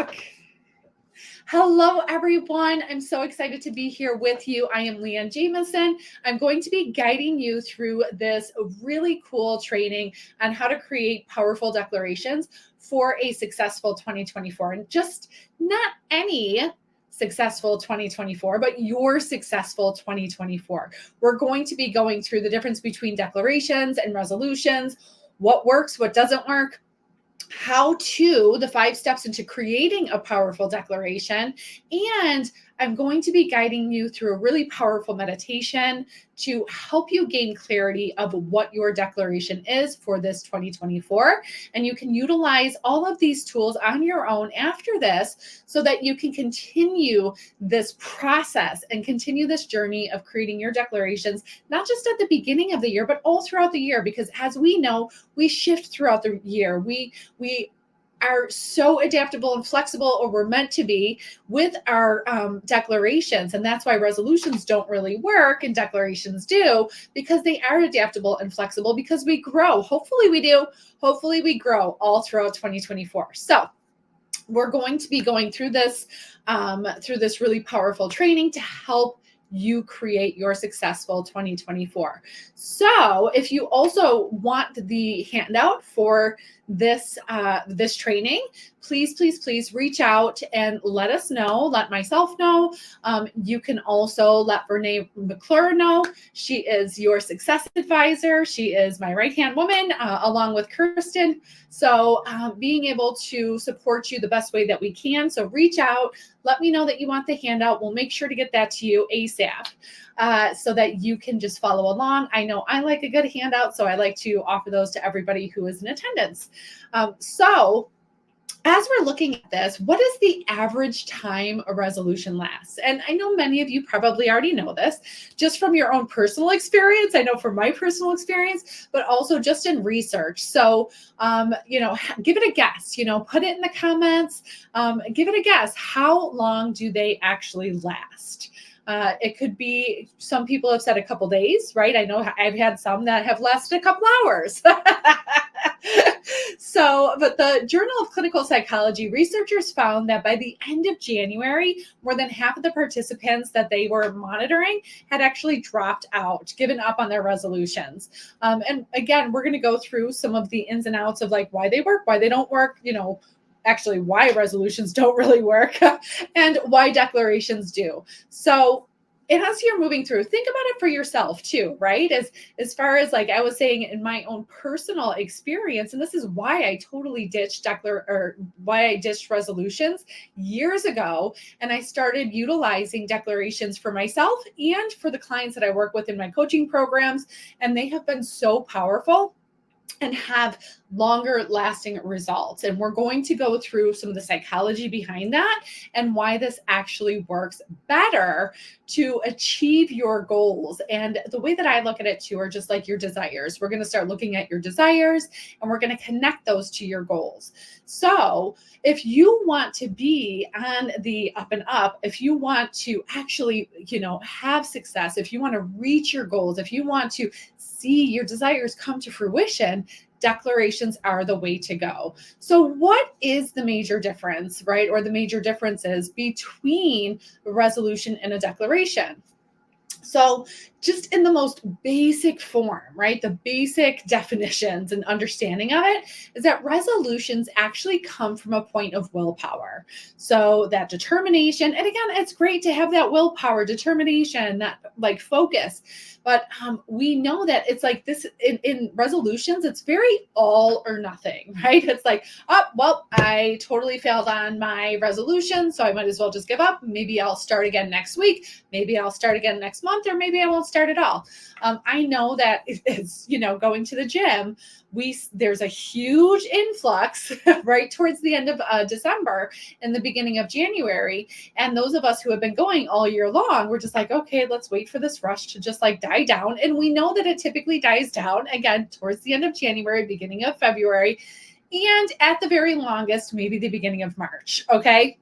talk. Hello, everyone. I'm so excited to be here with you. I am Leanne Jamison. I'm going to be guiding you through this really cool training on how to create powerful declarations for a successful 2024. And just not any successful 2024, but your successful 2024. We're going to be going through the difference between declarations and resolutions, what works, what doesn't work, the 5 steps into creating a powerful declaration. And I'm going to be guiding you through a really powerful meditation to help you gain clarity of what your declaration is for this 2024. And you can utilize all of these tools on your own after this so that you can continue this process and continue this journey of creating your declarations, not just at the beginning of the year, but all throughout the year. Because as we know, we shift throughout the year. We are so adaptable and flexible, or we're meant to be, with our declarations. And that's why resolutions don't really work and declarations do, because they are adaptable and flexible, because we grow. Hopefully we do. Hopefully we grow all throughout 2024. So we're going to be going through this really powerful training to help you create your successful 2024. So if you also want the handout for this training, please reach out and let us know. Let myself know. You can also let Brene McClure know. She is your success advisor. She is my right-hand woman, along with Kirsten. So being able to support you the best way that we can. So reach out. Let me know that you want the handout. We'll make sure to get that to you ASAP, so that you can just follow along. I know I like a good handout, so I like to offer those to everybody who is in attendance. So as we're looking at this, what is the average time a resolution lasts? And I know many of you probably already know this just from your own personal experience. I know from my personal experience, but also just in research. So, give it a guess, put it in the comments, give it a guess. How long do they actually last? It could be, some people have said a couple days, right? I know I've had some that have lasted a couple hours. So, but the Journal of Clinical Psychology, researchers found that by the end of January, more than half of the participants that they were monitoring had actually dropped out, given up on their resolutions. And again, we're going to go through some of the ins and outs of like why they work, why they don't work, actually why resolutions don't really work, and why declarations do. So, and as you're moving through, think about it for yourself too, right? As far as, like I was saying, in my own personal experience, and this is why I totally ditched resolutions years ago, and I started utilizing declarations for myself and for the clients that I work with in my coaching programs, and they have been so powerful and have longer lasting results. And we're going to go through some of the psychology behind that and why this actually works better to achieve your goals. And the way that I look at it too are just like your desires. We're going to start looking at your desires and we're going to connect those to your goals. So if you want to be on the up and up, if you want to actually, have success, if you want to reach your goals, if you want to see your desires come to fruition, declarations are the way to go. So what is the major difference, right? Or the major differences between a resolution and a declaration? So just in the most basic form, right? The basic definitions and understanding of it is that resolutions actually come from a point of willpower. So that determination, and again, it's great to have that willpower, determination, that like focus. But we know that it's like this in resolutions, it's very all or nothing, right? It's like, oh, well, I totally failed on my resolution, so I might as well just give up. Maybe I'll start again next week. Maybe I'll start again next month, or maybe I won't start at all. I know that it's, going to the gym, there's a huge influx right towards the end of December and the beginning of January. And those of us who have been going all year long, we're just like, okay, let's wait for this rush to just like die down. And we know that it typically dies down again towards the end of January, beginning of February, and at the very longest, maybe the beginning of March. Okay.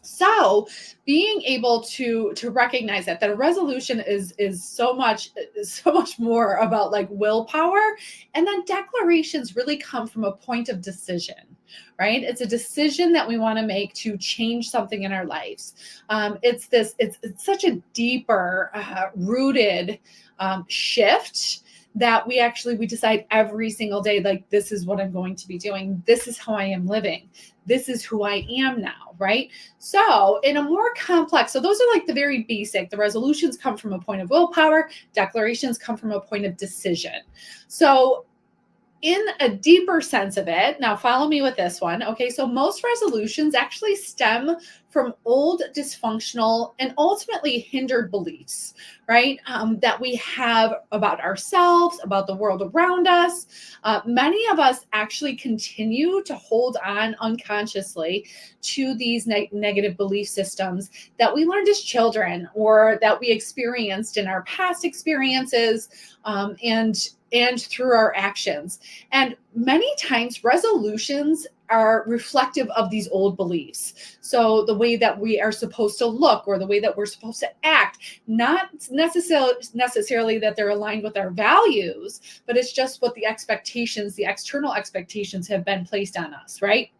So being able to recognize that a resolution is so much more about like willpower, and then declarations really come from a point of decision, right? It's a decision that we want to make to change something in our lives. It's such a deeper rooted shift that we decide every single day, like, this is what I'm going to be doing, this is how I am living, this is who I am now, right? So, in a more complex, so those are like the very basic. The resolutions come from a point of willpower, declarations come from a point of decision. So, in a deeper sense of it, now follow me with this one. Okay, so most resolutions actually stem from old dysfunctional and ultimately hindered beliefs, right? That we have about ourselves, about the world around us. Many of us actually continue to hold on unconsciously to these negative belief systems that we learned as children or that we experienced in our past experiences, and through our actions. And many times resolutions are reflective of these old beliefs. So the way that we are supposed to look or the way that we're supposed to act, not necessarily that they're aligned with our values, but it's just what the expectations, the external expectations have been placed on us, right?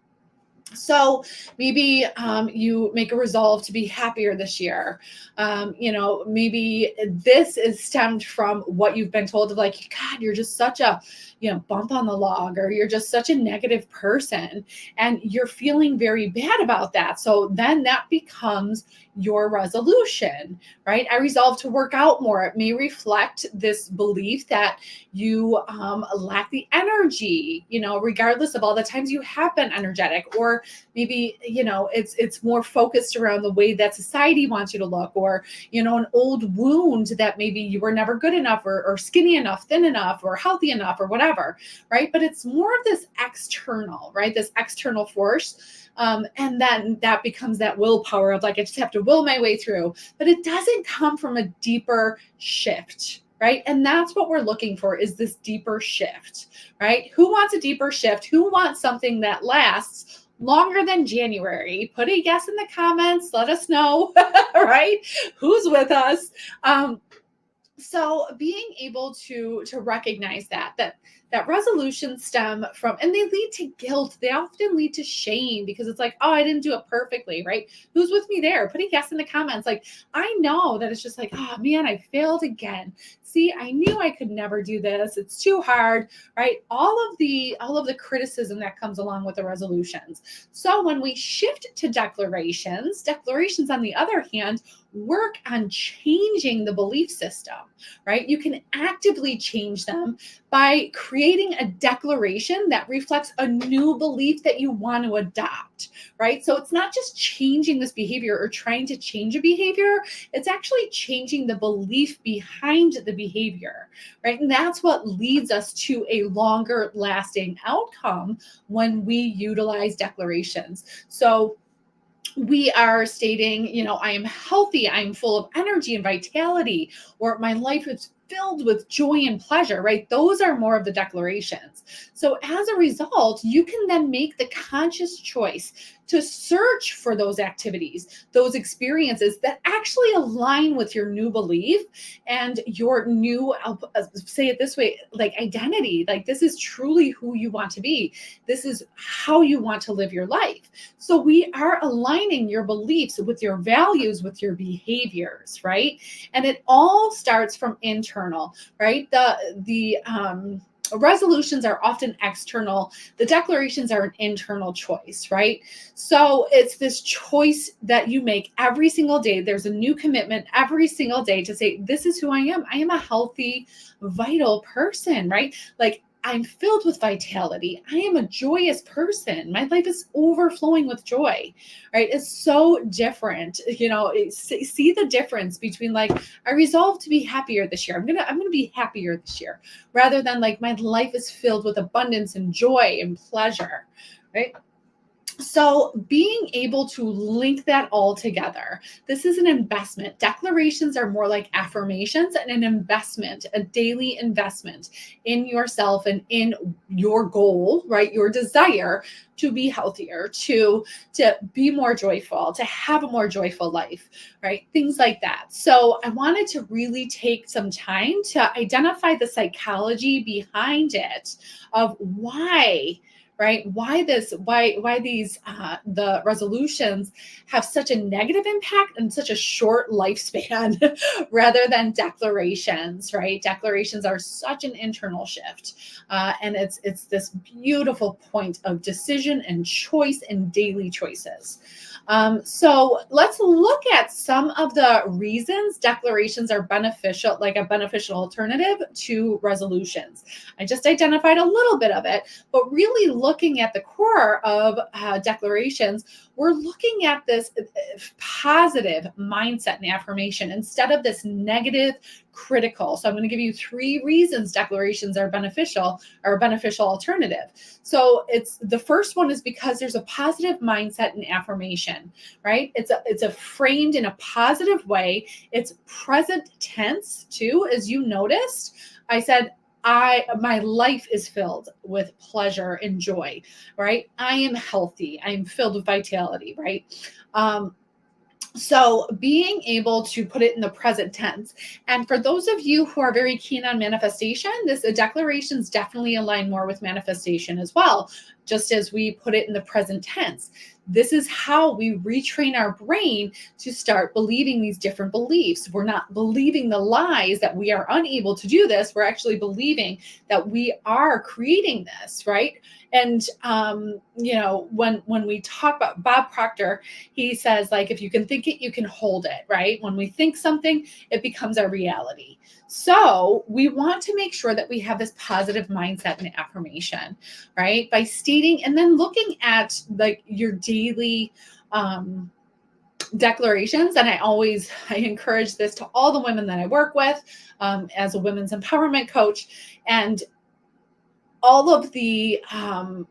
So maybe you make a resolve to be happier this year. Maybe this is stemmed from what you've been told of, like, God, you're just such a, bump on the log, or you're just such a negative person, and you're feeling very bad about that. So then that becomes your resolution, right? I resolve to work out more. It may reflect this belief that you lack the energy, regardless of all the times you have been energetic, or maybe it's more focused around the way that society wants you to look, or an old wound that maybe you were never good enough, or skinny enough, thin enough, or healthy enough, or whatever, right? But it's more of this external, right? This external force. And then that becomes that willpower of, like, I just have to will my way through, but it doesn't come from a deeper shift, right? And that's what we're looking for, is this deeper shift, right? Who wants a deeper shift? Who wants something that lasts longer than January? Put a yes in the comments. Let us know, right? Who's with us? So being able to recognize that resolutions stem from, and they lead to guilt, they often lead to shame, because it's like, oh, I didn't do it perfectly, right? Who's with me there? Put a yes in the comments. Like, I know that it's just like, oh man, I failed again. See, I knew I could never do this, it's too hard, right? All of the criticism that comes along with the resolutions. So when we shift to declarations, on the other hand, work on changing the belief system, right? You can actively change them by creating a declaration that reflects a new belief that you want to adopt, right? So it's not just changing this behavior or trying to change a behavior, it's actually changing the belief behind the behavior, right? And that's what leads us to a longer lasting outcome when we utilize declarations. So we are stating, I am healthy, I'm full of energy and vitality, or my life is filled with joy and pleasure, right? Those are more of the declarations. So as a result, you can then make the conscious choice to search for those activities, those experiences that actually align with your new belief and your new, I'll say it this way, like, identity. Like, this is truly who you want to be. This is how you want to live your life. So we are aligning your beliefs with your values, with your behaviors, right? And it all starts from internal, right? The resolutions are often external. The declarations are an internal choice, right? So it's this choice that you make every single day. There's a new commitment every single day to say, this is who I am. I am a healthy, vital person, right? Like, I'm filled with vitality. I am a joyous person. My life is overflowing with joy, right? It's so different. See the difference between, like, I resolve to be happier this year. I'm gonna be happier this year, rather than, like, my life is filled with abundance and joy and pleasure, right? So being able to link that all together, this is an investment. Declarations are more like affirmations and an investment, a daily investment in yourself and in your goal, right? Your desire to be healthier, to be more joyful, to have a more joyful life, right? Things like that. So I wanted to really take some time to identify the psychology behind it of why, right, why these the resolutions have such a negative impact and such a short lifespan rather than declarations, right? Declarations are such an internal shift, and it's this beautiful point of decision and choice and daily choices. So let's look at some of the reasons declarations are beneficial, like a beneficial alternative to resolutions. I just identified a little bit of it, but really looking at the core of declarations, we're looking at this positive mindset and affirmation instead of this negative critical. So I'm going to give you 3 reasons declarations are beneficial or a beneficial alternative. So it's the first one is because there's a positive mindset and affirmation, right? It's a framed in a positive way. It's present tense too, as you noticed. I said my life is filled with pleasure and joy, right? I am healthy. I am filled with vitality, right? Um, so being able to put it in the present tense. And for those of you who are very keen on manifestation, this declarations definitely align more with manifestation as well, just as we put it in the present tense. This is how we retrain our brain to start believing these different beliefs. We're not believing the lies that we are unable to do this. We're actually believing that we are creating this, right? And when we talk about Bob Proctor, he says, like, if you can think it, you can hold it, right? When we think something, it becomes our reality. So we want to make sure that we have this positive mindset and affirmation, right? By stating and then looking at like your daily declarations. And I encourage this to all the women that I work with as a women's empowerment coach. And all of the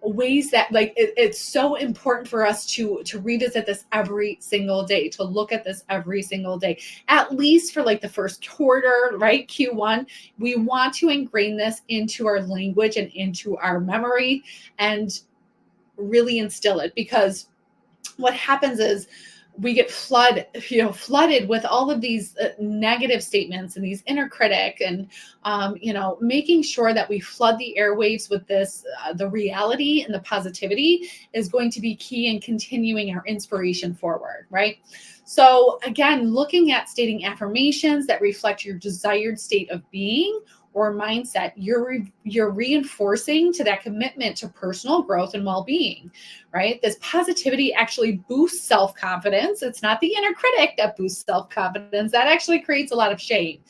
ways that like it's so important for us to revisit this every single day, to look at this every single day, at least for like the first quarter, right? Q1, we want to ingrain this into our language and into our memory and really instill it, because what happens is we get flooded with all of these negative statements and these inner critic, and making sure that we flood the airwaves with this the reality and the positivity is going to be key in continuing our inspiration forward, right? So again, looking at stating affirmations that reflect your desired state of being or mindset, you're reinforcing to that commitment to personal growth and well-being, right? This positivity actually boosts self-confidence. It's not the inner critic that boosts self-confidence. That actually creates a lot of shame.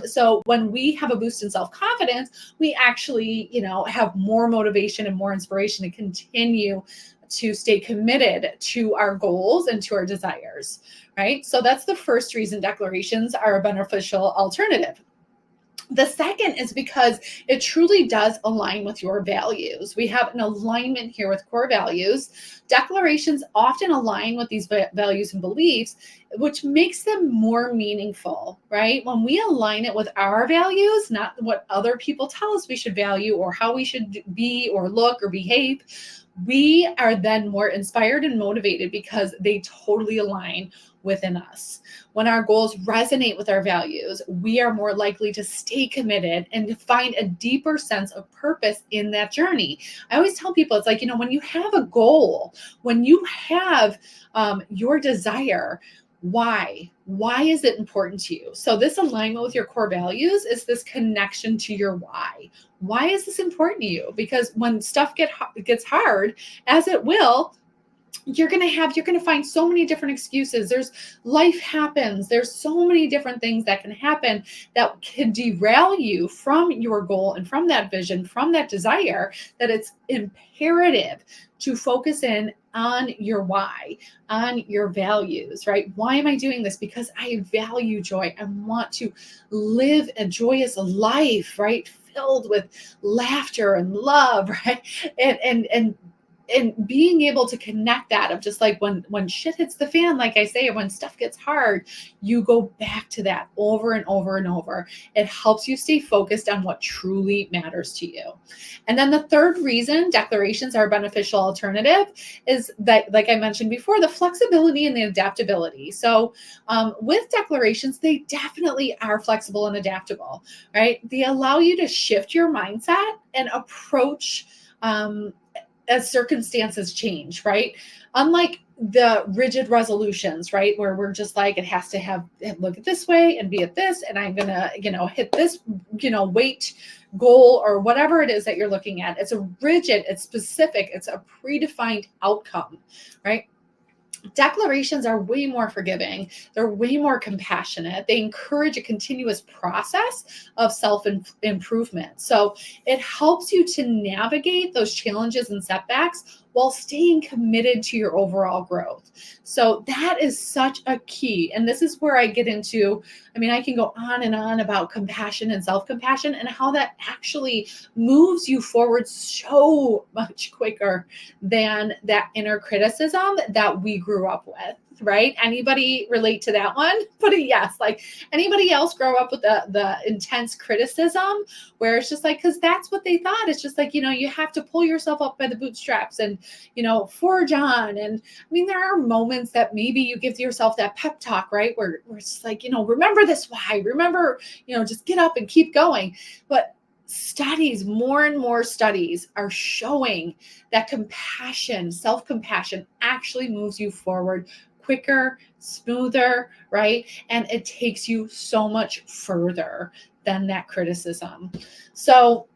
So when we have a boost in self-confidence, we actually, have more motivation and more inspiration to continue to stay committed to our goals and to our desires, right? So that's the first reason declarations are a beneficial alternative. The second is because it truly does align with your values. We have an alignment here with core values. Declarations often align with these values and beliefs, which makes them more meaningful, right? When we align it with our values, not what other people tell us we should value or how we should be or look or behave, we are then more inspired and motivated because they totally align within us. When our goals resonate with our values, we are more likely to stay committed and to find a deeper sense of purpose in that journey. I always tell people, it's like, when you have a goal, when you have your desire, why is it important to you? So this alignment with your core values is this connection to your why is this important to you? Because when stuff gets hard, as it will, you're going to find so many different excuses. Life happens. There's so many different things that can happen that can derail you from your goal and from that vision, from that desire, that it's imperative to focus in on your why, on your values, right? Why am I doing this? Because I value joy. I want to live a joyous life, right? Filled with laughter and love, right? And and being able to connect that of just like when shit hits the fan, like I say, or when stuff gets hard, you go back to that over and over and over. It helps you stay focused on what truly matters to you. And then the third reason declarations are a beneficial alternative is that, like I mentioned before, the flexibility and the adaptability. So with declarations, they definitely are flexible and adaptable, right? They allow you to shift your mindset and approach as circumstances change, right? Unlike the rigid resolutions, right? Where we're just like, it has to have, look at this way and be at this, and I'm going to, hit this, weight goal or whatever it is that you're looking at. It's a rigid, it's specific, it's a predefined outcome, right? Declarations are way more forgiving. They're way more compassionate. They encourage a continuous process of self-improvement. So it helps you to navigate those challenges and setbacks while staying committed to your overall growth. So that is such a key. And this is where I get into, I can go on and on about compassion and self-compassion and how that actually moves you forward so much quicker than that inner criticism that we grew up with, right? Anybody relate to that one? Put a yes. Like, anybody else grow up with the intense criticism where it's just like, because that's what they thought. It's just like, you have to pull yourself up by the bootstraps and, forge on. And there are moments that maybe you give yourself that pep talk, right? Where it's like, remember this why, remember, just get up and keep going. But more and more studies are showing that compassion, self-compassion actually moves you forward quicker, smoother, right? And it takes you so much further than that criticism. So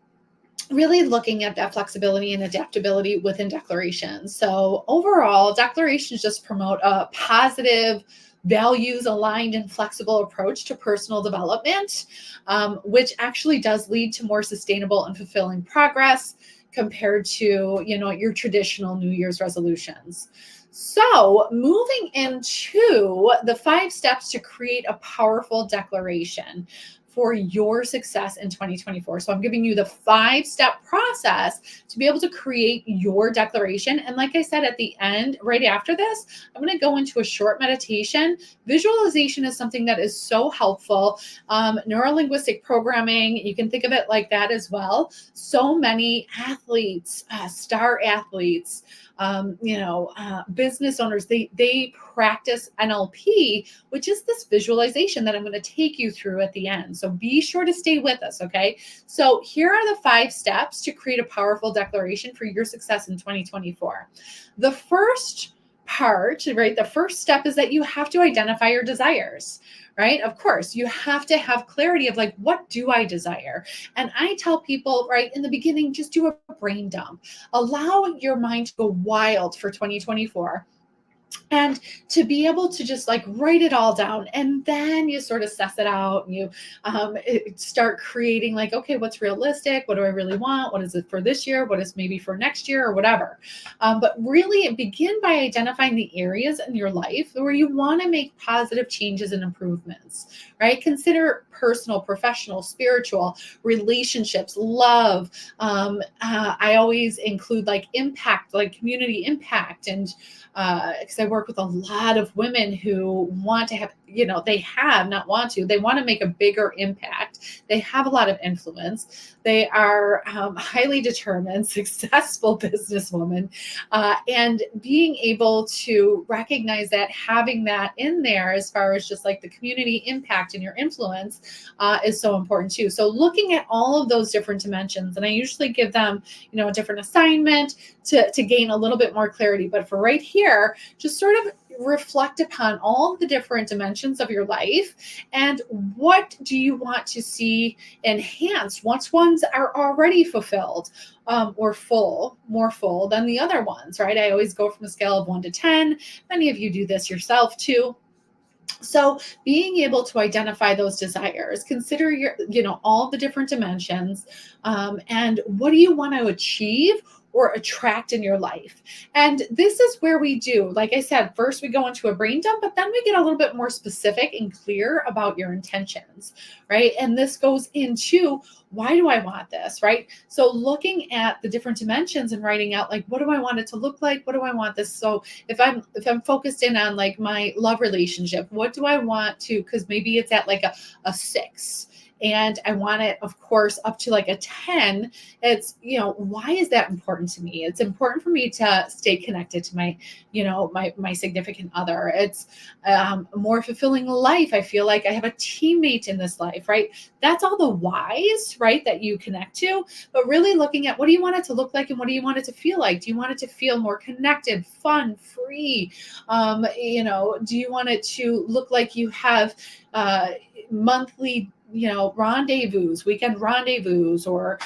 really looking at that flexibility and adaptability within declarations. So overall, declarations just promote a positive, values aligned and flexible approach to personal development, which actually does lead to more sustainable and fulfilling progress compared to, your traditional New Year's resolutions. So moving into the 5 steps to create a powerful declaration for your success in 2024. So I'm giving you the 5-step process to be able to create your declaration. And like I said, at the end, right after this, I'm going to go into a short meditation. Visualization is something that is so helpful. Neurolinguistic programming, you can think of it like that as well. So many athletes, star athletes, business owners, they practice NLP, which is this visualization that I'm going to take you through at the end. So be sure to stay with us, okay? So here are the 5 steps to create a powerful declaration for your success in 2024. The first part, right? The first step is that you have to identify your desires, right? Of course, you have to have clarity of like, what do I desire? And I tell people, right, in the beginning, just do a brain dump. Allow your mind to go wild for 2024. And to be able to just like write it all down, and then you sort of suss it out and you start creating like, okay, what's realistic? What do I really want? What is it for this year? What is maybe for next year or whatever? But really begin by identifying the areas in your life where you want to make positive changes and improvements, right? Consider personal, professional, spiritual, relationships, love. I always include like impact, like community impact, and because I work with a lot of women who want to have, they want to make a bigger impact. They have a lot of influence. They are highly determined, successful businesswomen, and being able to recognize that, having that in there as far as just like the community impact and your influence is so important too. So looking at all of those different dimensions, and I usually give them, a different assignment to gain a little bit more clarity. But for right here, just sort of reflect upon all the different dimensions of your life and what do you want to see enhanced once ones are already fulfilled or more full than the other ones, right? I always go from a scale of 1 to 10. Many of you do this yourself too. So being able to identify those desires, consider all the different dimensions, and what do you want to achieve or attract in your life. And this is where we do, like I said, first we go into a brain dump, but then we get a little bit more specific and clear about your intentions, right? And this goes into, why do I want this, right? So looking at the different dimensions and writing out, like, what do I want it to look like? What do I want this? So if I'm focused in on like my love relationship, what do I want to, because maybe it's at like a 6 and I want it, of course, up to like a 10. It's, why is that important to me? It's important for me to stay connected to my significant other. It's a more fulfilling life. I feel like I have a teammate in this life, right? That's all the whys, right, that you connect to. But really looking at, what do you want it to look like and what do you want it to feel like? Do you want it to feel more connected, fun, free? Do you want it to look like you have monthly weekend rendezvous, or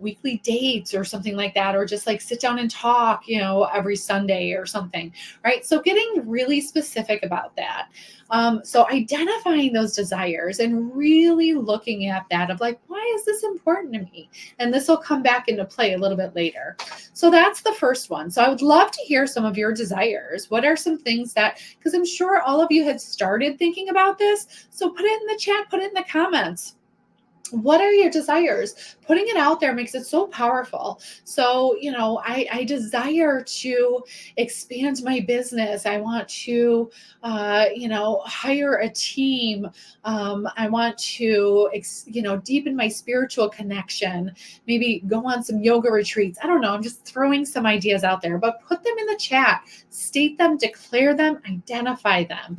weekly dates or something like that, or just like sit down and talk every Sunday or something, right? So getting really specific about that. So identifying those desires and really looking at that of like, why is this important to me? And this will come back into play a little bit later. So that's the first one. So I would love to hear some of your desires. What are some things that, because I'm sure all of you had started thinking about this. So put it in the chat, put it in the comments. What are your desires? Putting it out there makes it so powerful. So, I desire to expand my business. I want to, hire a team. I want to, deepen my spiritual connection, maybe go on some yoga retreats. I don't know. I'm just throwing some ideas out there, but put them in the chat, state them, declare them, identify them.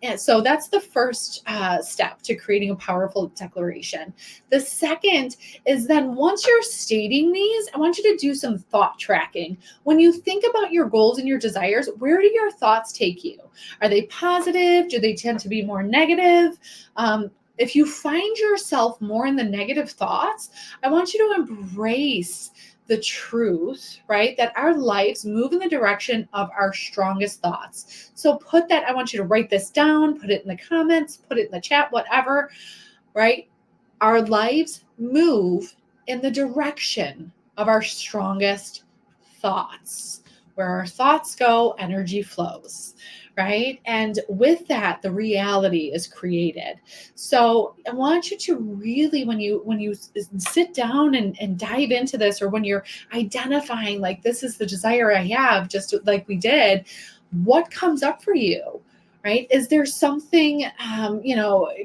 And so that's the first step to creating a powerful declaration. The second is, then once you're stating these, I want you to do some thought tracking. When you think about your goals and your desires, where do your thoughts take you? Are they positive? Do they tend to be more negative? If you find yourself more in the negative thoughts, I want you to embrace the truth, right? That our lives move in the direction of our strongest thoughts. So put that, I want you to write this down, put it in the comments, put it in the chat, whatever, right? Our lives move in the direction of our strongest thoughts. Where our thoughts go, energy flows, right? And with that, the reality is created. So I want you to really, when you sit down and dive into this, or when you're identifying, like, this is the desire I have, just like we did, what comes up for you? Right? Is there something,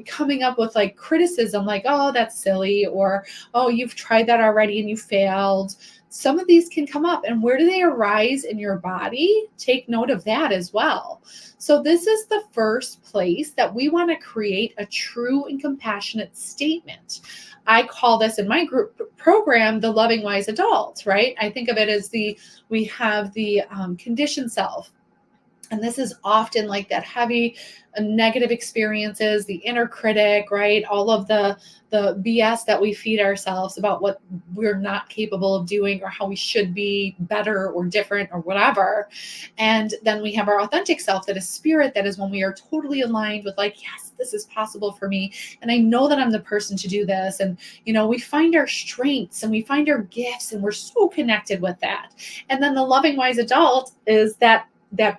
coming up with like criticism, like, oh, that's silly, or, oh, you've tried that already and you failed? Some of these can come up. And where do they arise in your body? Take note of that as well. So this is the first place that we want to create a true and compassionate statement. I call this in my group program the loving wise adult, right? I think of it as we have the conditioned self. And this is often like that heavy negative experiences, the inner critic, right? All of the BS that we feed ourselves about what we're not capable of doing, or how we should be better or different or whatever. And then we have our authentic self, that is spirit, that is when we are totally aligned with like, yes, this is possible for me. And I know that I'm the person to do this. And, we find our strengths and we find our gifts, and we're so connected with that. And then the loving wise adult is that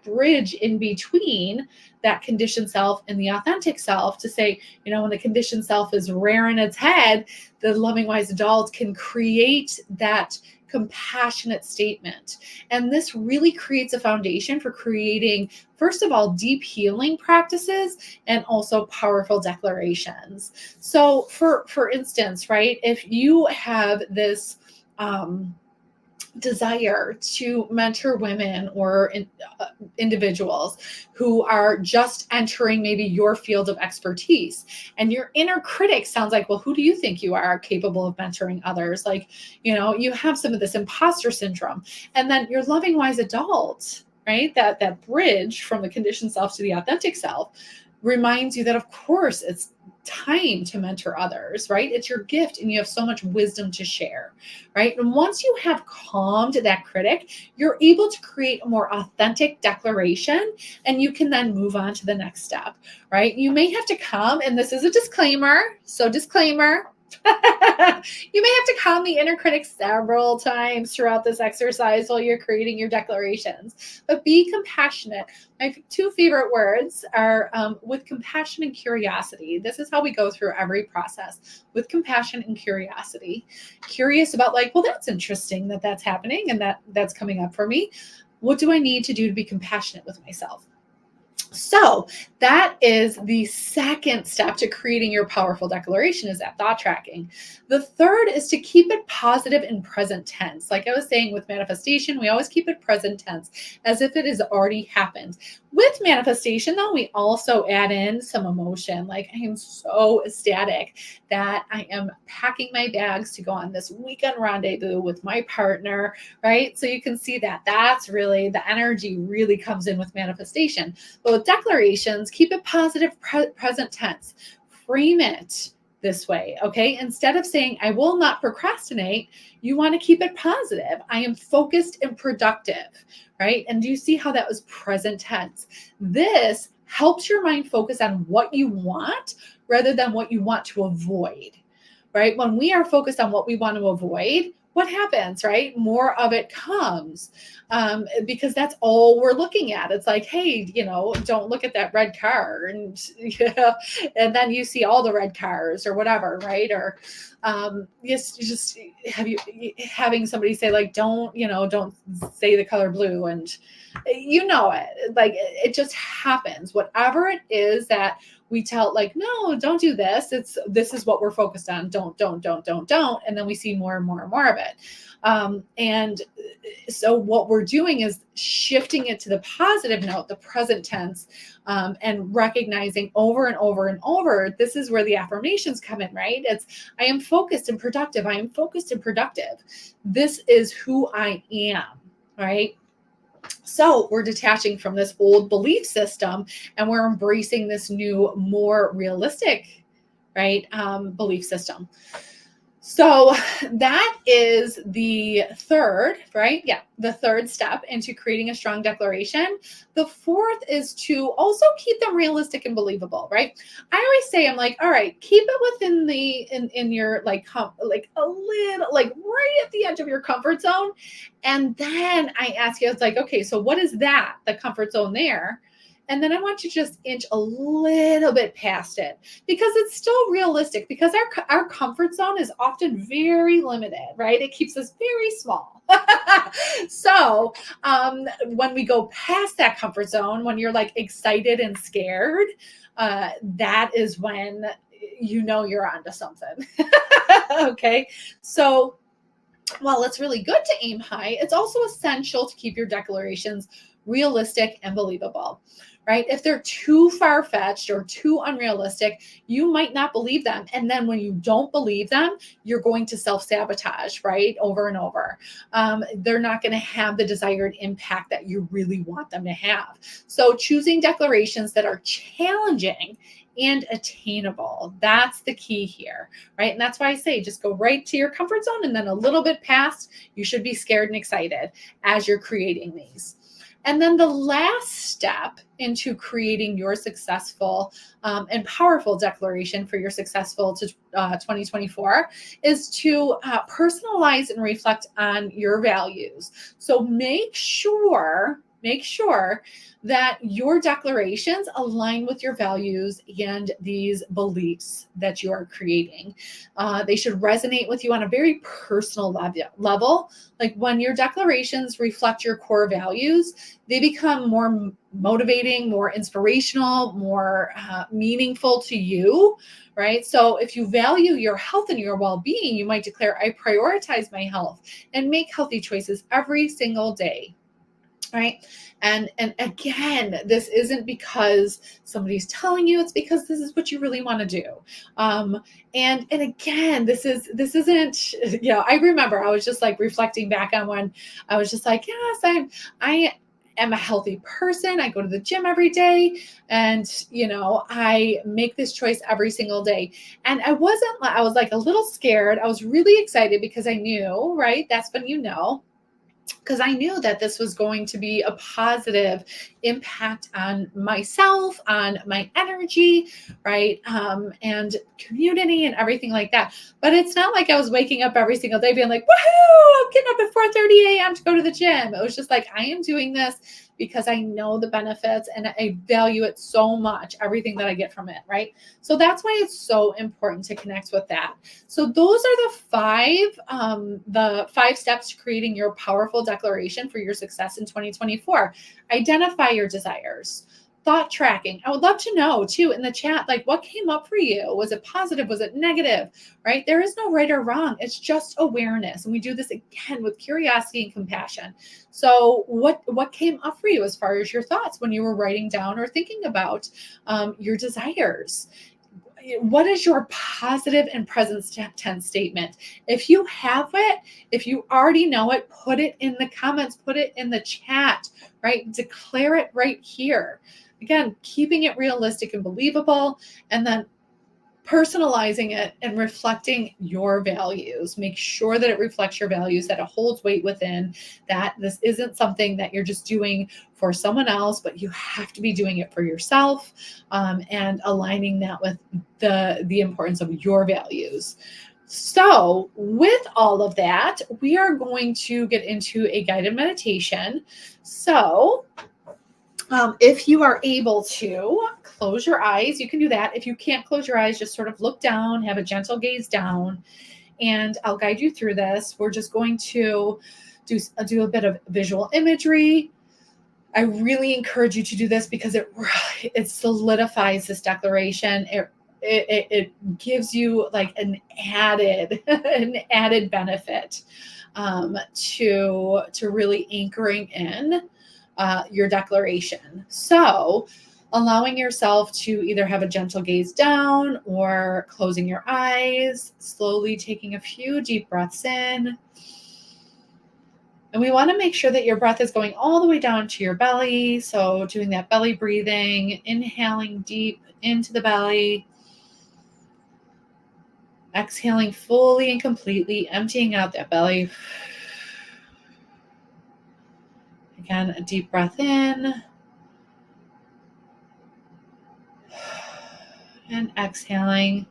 bridge in between that conditioned self and the authentic self, to say, when the conditioned self is rearing its head, the loving wise adult can create that compassionate statement. And this really creates a foundation for creating, first of all, deep healing practices, and also powerful declarations. So for instance, right, if you have this desire to mentor women or individuals who are just entering maybe your field of expertise, and your inner critic sounds like, well, who do you think you are, capable of mentoring others? Like, you have some of this imposter syndrome. And then your loving wise adult, right, that bridge from the conditioned self to the authentic self, reminds you that, of course, it's time to mentor others, right? It's your gift, and you have so much wisdom to share, right? And once you have calmed that critic, you're able to create a more authentic declaration, and you can then move on to the next step, right? You may have to come, and this is a disclaimer. So disclaimer, You may have to calm the inner critic several times throughout this exercise while you're creating your declarations, but be compassionate. My two favorite words are with compassion and curiosity. This is how we go through every process, with compassion and curiosity. Curious about, like, well, that's interesting that that's happening and that's coming up for me. What do I need to do to be compassionate with myself? So that is the second step to creating your powerful declaration, is that thought tracking. The third is to keep it positive in present tense. Like I was saying with manifestation, we always keep it present tense as if it has already happened. With manifestation, though, we also add in some emotion. Like, I am so ecstatic that I am packing my bags to go on this weekend rendezvous with my partner, right? So you can see that that's really the energy really comes in with manifestation. But with declarations, keep it positive, present tense. Frame it this way, okay? Instead of saying, I will not procrastinate, you want to keep it positive. I am focused and productive, right? And do you see how that was present tense? This helps your mind focus on what you want rather than what you want to avoid, right? When we are focused on what we want to avoid, what happens, right? More of it comes because that's all we're looking at. It's like, hey, don't look at that red car, and and then you see all the red cars or whatever, right? Or just having somebody say, like, don't say the color blue, and it, like, it just happens. Whatever it is that we tell, like, no, don't do this. This is what we're focused on. Don't. And then we see more and more and more of it. And so what we're doing is shifting it to the positive note, the present tense, and recognizing over and over and over, this is where the affirmations come in, right? It's, I am focused and productive. I am focused and productive. This is who I am, right? So we're detaching from this old belief system and we're embracing this new, more realistic, right, belief system. So that is the third, right? Yeah, the third step into creating a strong declaration. The fourth is to also keep them realistic and believable, right? I always say, I'm like, all right, keep it within in your like a little, like right at the edge of your comfort zone. And then I ask you, it's like, okay, so what is that? The comfort zone there? And then I want you to just inch a little bit past it because it's still realistic, because our comfort zone is often very limited, right? It keeps us very small. So when we go past that comfort zone, when you're like excited and scared, that is when you're onto something. Okay. So while it's really good to aim high, it's also essential to keep your declarations realistic and believable, right? If they're too far-fetched or too unrealistic, you might not believe them. And then when you don't believe them, you're going to self-sabotage, right? Over and over. They're not going to have the desired impact that you really want them to have. So choosing declarations that are challenging and attainable. That's the key here, right? And that's why I say just go right to your comfort zone, and then a little bit past, you should be scared and excited as you're creating these. And then the last step into creating your successful and powerful declaration for your successful 2024 is to personalize and reflect on your values. So make sure that your declarations align with your values and these beliefs that you are creating. They should resonate with you on a very personal level. Like when your declarations reflect your core values, they become more motivating, more inspirational, more meaningful to you, right? So if you value your health and your well-being, you might declare, I prioritize my health and make healthy choices every single day. Right. And again, this isn't because somebody's telling you, it's because this is what you really want to do. And again, this isn't, I remember I was just like reflecting back on when I was just like, yes, I am a healthy person. I go to the gym every day, and I make this choice every single day. And I was like a little scared. I was really excited because I knew, right? That's when because I knew that this was going to be a positive impact on myself, on my energy, right? And community and everything like that. But it's not like I was waking up every single day being like, woohoo, I'm getting up at 4:30 a.m. to go to the gym. It was just like, I am doing this because I know the benefits and I value it so much, everything that I get from it, right? So that's why it's so important to connect with that. So those are the five steps to creating your powerful declaration for your success in 2024. Identify your desires. Thought tracking. I would love to know too in the chat, like what came up for you? Was it positive? Was it negative? Right? There is no right or wrong. It's just awareness. And we do this again with curiosity and compassion. So what came up for you as far as your thoughts when you were writing down or thinking about your desires? What is your positive and present tense statement? If you have it, if you already know it, put it in the comments, put it in the chat, right? Declare it right here. Again, keeping it realistic and believable, and then personalizing it and reflecting your values. Make sure that it reflects your values, that it holds weight within, that this isn't something that you're just doing for someone else, but you have to be doing it for yourself, and aligning that with the importance of your values. So with all of that, we are going to get into a guided meditation. So if you are able to close your eyes, you can do that. If you can't close your eyes, just sort of look down, have a gentle gaze down, and I'll guide you through this. We're just going to do a bit of visual imagery. I really encourage you to do this because it solidifies this declaration. It gives you like an added benefit to really anchoring in your declaration. So allowing yourself to either have a gentle gaze down or closing your eyes, slowly taking a few deep breaths in. And we want to make sure that your breath is going all the way down to your belly. So doing that belly breathing, inhaling deep into the belly, exhaling fully and completely, emptying out that belly. Again, a deep breath in and exhaling.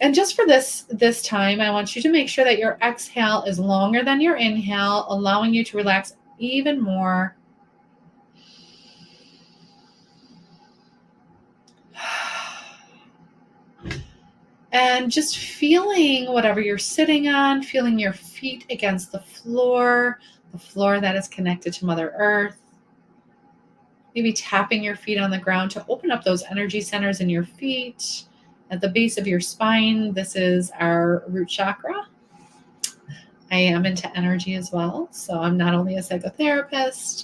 And just for this time, I want you to make sure that your exhale is longer than your inhale, allowing you to relax even more. And just feeling whatever you're sitting on, feeling your feet against the floor that is connected to Mother Earth. Maybe tapping your feet on the ground to open up those energy centers in your feet. At the base of your spine, this is our root chakra. I am into energy as well. So I'm not only a psychotherapist,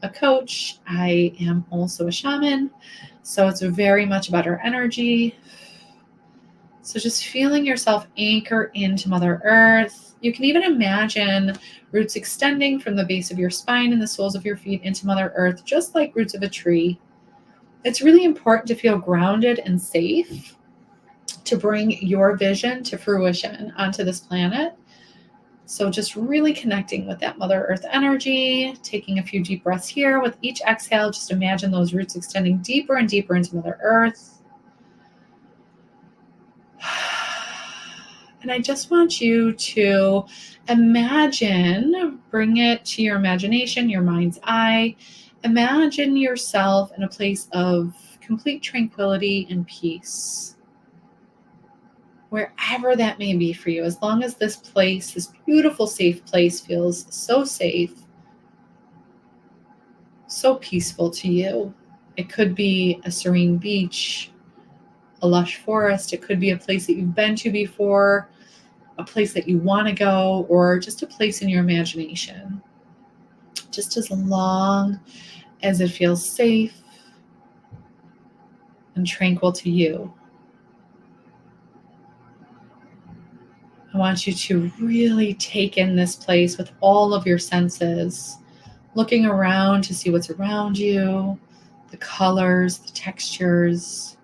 a coach, I am also a shaman. So it's very much about our energy. So just feeling yourself anchor into Mother Earth. You can even imagine roots extending from the base of your spine and the soles of your feet into Mother Earth, just like roots of a tree. It's really important to feel grounded and safe to bring your vision to fruition onto this planet. So just really connecting with that Mother Earth energy, taking a few deep breaths here. With each exhale, just imagine those roots extending deeper and deeper into Mother Earth. And I just want you to imagine, bring it to your imagination, your mind's eye. Imagine yourself in a place of complete tranquility and peace. Wherever that may be for you, as long as this place, this beautiful, safe place feels so safe, so peaceful to you. It could be a serene beach, a lush forest. It could be a place that you've been to before, a place that you want to go, or just a place in your imagination. Just as long as it feels safe and tranquil to you. I want you to really take in this place with all of your senses, looking around to see what's around you, the colors, the textures,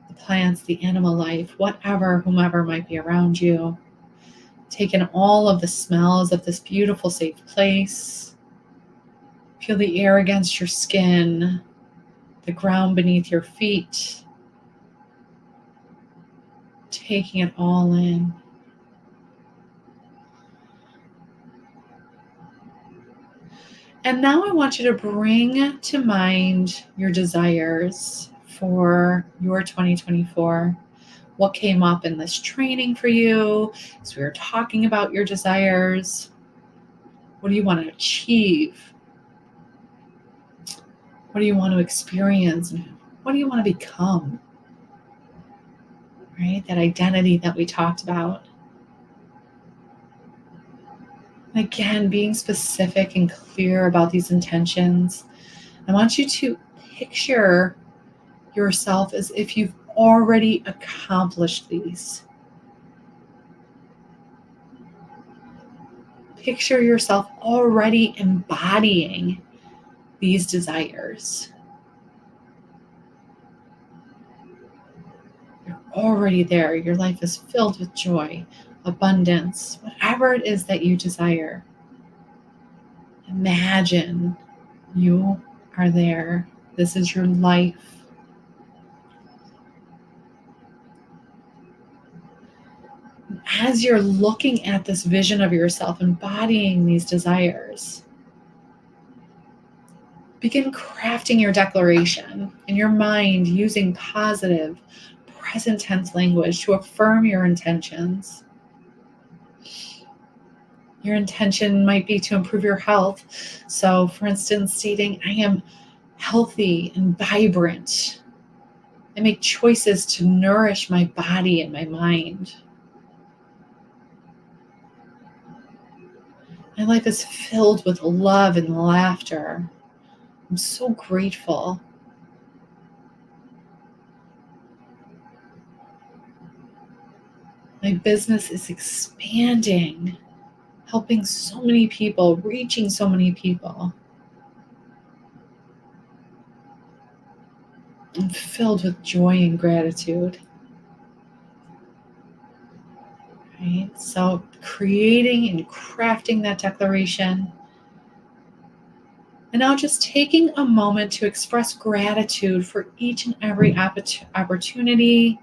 the plants, the animal life, whomever might be around you. Take in all of the smells of this beautiful, safe place. Feel the air against your skin, the ground beneath your feet. Taking it all in. And now I want you to bring to mind your desires for your 2024. What came up in this training for you as we were talking about your desires? What do you want to achieve? What do you want to experience? What do you want to become? Right? That identity that we talked about. Again, being specific and clear about these intentions. I want you to picture yourself as if you've already accomplished these. Picture yourself already embodying these desires. You're already there. Your life is filled with joy, abundance, whatever it is that you desire. Imagine you are there. This is your life. As you're looking at this vision of yourself embodying these desires, begin crafting your declaration in your mind using positive, present tense language to affirm your intentions. Your intention might be to improve your health. So, for instance, stating, I am healthy and vibrant. I make choices to nourish my body and my mind. My life is filled with love and laughter. I'm so grateful. My business is expanding, helping so many people, reaching so many people. I'm filled with joy and gratitude. Right? So creating and crafting that declaration. And now just taking a moment to express gratitude for each and every opportunity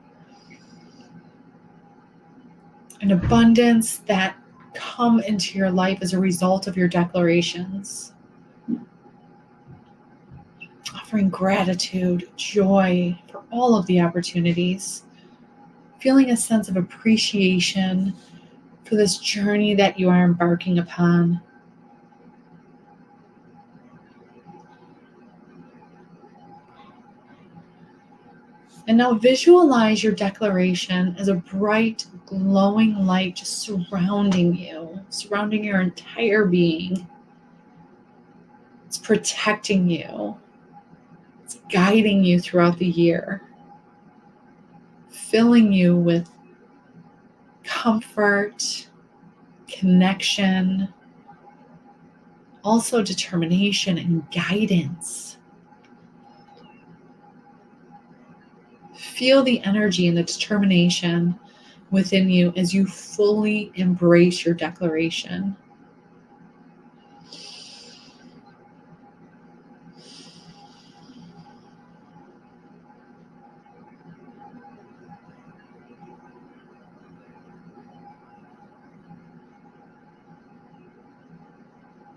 and abundance that come into your life as a result of your declarations. Offering gratitude, joy for all of the opportunities. Feeling a sense of appreciation for this journey that you are embarking upon. And now visualize your declaration as a bright, glowing light just surrounding you, surrounding your entire being. It's protecting you. It's guiding you throughout the year, filling you with comfort, connection, also determination and guidance. Feel the energy and the determination within you as you fully embrace your declaration.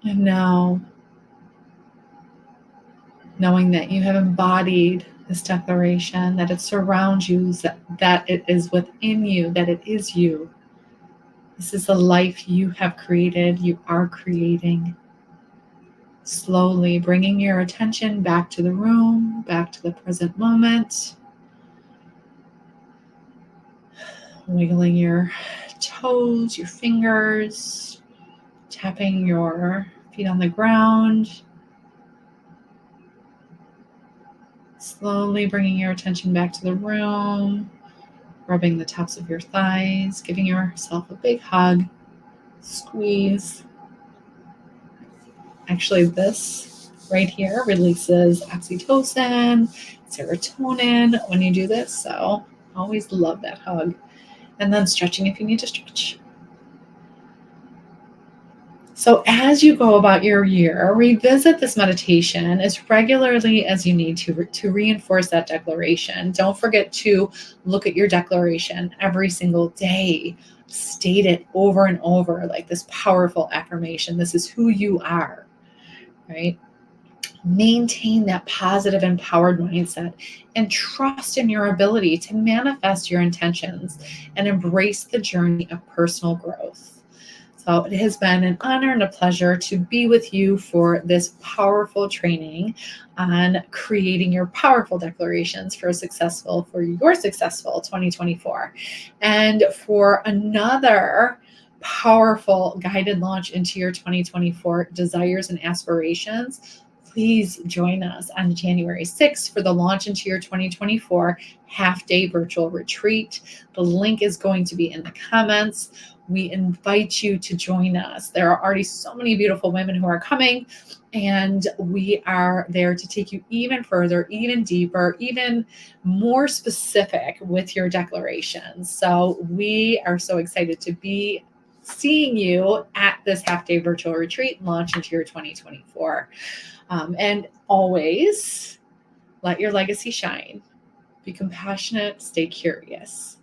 And now, knowing that you have embodied this declaration, that it surrounds you, that it is within you, that it is you. This is the life you have created, you are creating. Slowly bringing your attention back to the room, back to the present moment. Wiggling your toes, your fingers, tapping your feet on the ground. Slowly bringing your attention back to the room, rubbing the tops of your thighs, giving yourself a big hug, squeeze. Actually, this right here releases oxytocin, serotonin when you do this, so always love that hug. And then stretching if you need to stretch. So, as you go about your year, revisit this meditation as regularly as you need to reinforce that declaration. Don't forget to look at your declaration every single day. State it over and over like this powerful affirmation. This is who you are, right? Maintain that positive, empowered mindset and trust in your ability to manifest your intentions and embrace the journey of personal growth. So it has been an honor and a pleasure to be with you for this powerful training on creating your powerful declarations for your successful 2024. And for another powerful guided launch into your 2024 desires and aspirations, please join us on January 6th for the launch into your 2024 half-day virtual retreat. The link is going to be in the comments. We invite you to join us. There are already so many beautiful women who are coming, and we are there to take you even further, even deeper, even more specific with your declarations. So we are so excited to be seeing you at this half-day virtual retreat launch into your 2024. And always let your legacy shine. Be compassionate, stay curious.